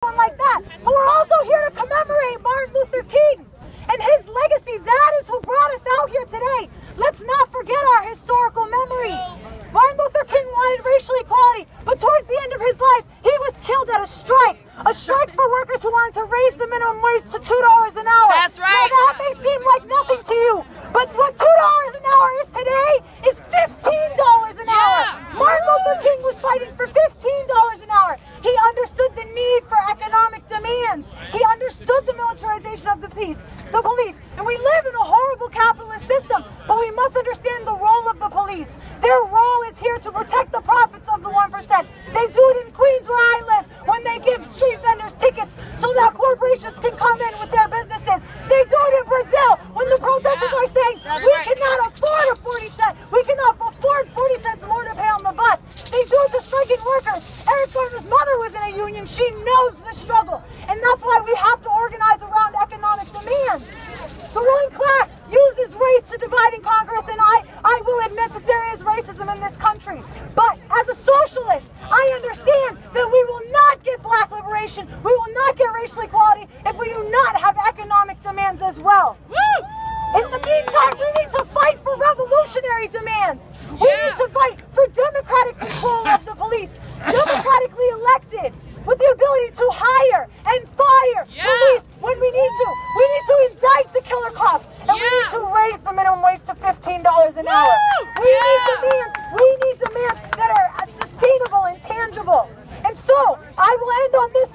like that. But we're also here to commemorate Martin Luther King and his legacy. That is who brought us out here today. Let's not forget our historical memory. Martin Luther King wanted racial equality, but towards the end of his life, he was killed at a strike for workers who wanted to raise the minimum wage to $2 an hour. That's right. Now, that may seem like nothing to you, but what $2 an hour is today is $15 an hour. Martin Luther King was fighting for $15 an hour. He understood the need for economic demands. He understood the militarization of the police. And we live in a horrible capitalist system, but we must understand the role of the police. Their role is here to protect the profits of the 1%. They do it in Queens, where I live, when they give street vendors tickets so that corporations can come in with their businesses. They do it in Brazil when the protesters are saying we cannot afford a 40 cent. We cannot afford 40 cents more to pay on the bus. They do it to striking workers. Eric Garner's mother was in a union. She knows the struggle, and that's why we have to organize around economic demands. The ruling class uses race to divide and conquer us, and I will admit that there is racism in this country. But as a socialist, I understand that we will not get black liberation, we will not get racial equality if we do not have economic demands as well. In the meantime, we need to fight for revolutionary demands. We need to fight for democratic control of the police, democratically elected, with the ability to hire and fire police when we need to. We need to indict the killer cops, and we need to raise the minimum wage to $15 an hour. We need demands that are sustainable and tangible. And so, I will end on this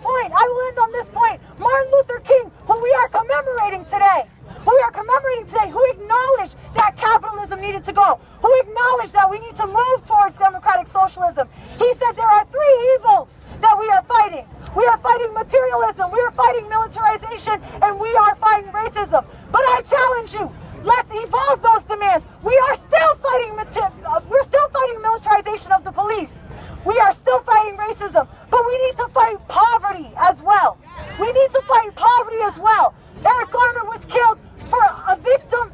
point. Martin Luther King, who we are commemorating today, who acknowledged that capitalism needed to go, who acknowledged that we need to move towards democratic socialism. He said there are three evils that we are fighting. We are fighting materialism, we are fighting militarization, and we are fighting racism. But I challenge you, let's evolve those demands. We are still fighting militarization of the police. We are still fighting racism, but we need to fight poverty as well. Eric Garner was killed for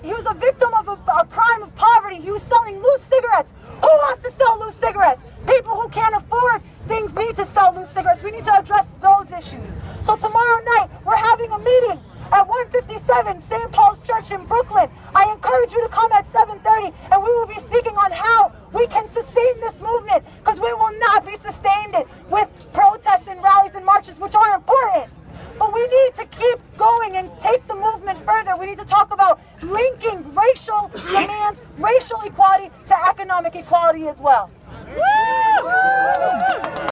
he was a victim of a crime of poverty. He was selling loose cigarettes. Who wants to sell loose cigarettes? People who can't afford things need to sell loose cigarettes. We need to address those issues. So tomorrow night, we're having a meeting at 157 St. Paul's Church in Brooklyn. I encourage you to come at 7:30, and we will be speaking on how we can sustain this movement, because we will not be sustained with protests and rallies and marches, which are important. But we need to keep going and take the movement further. We need to talk about linking racial demands, racial equality to economic equality as well.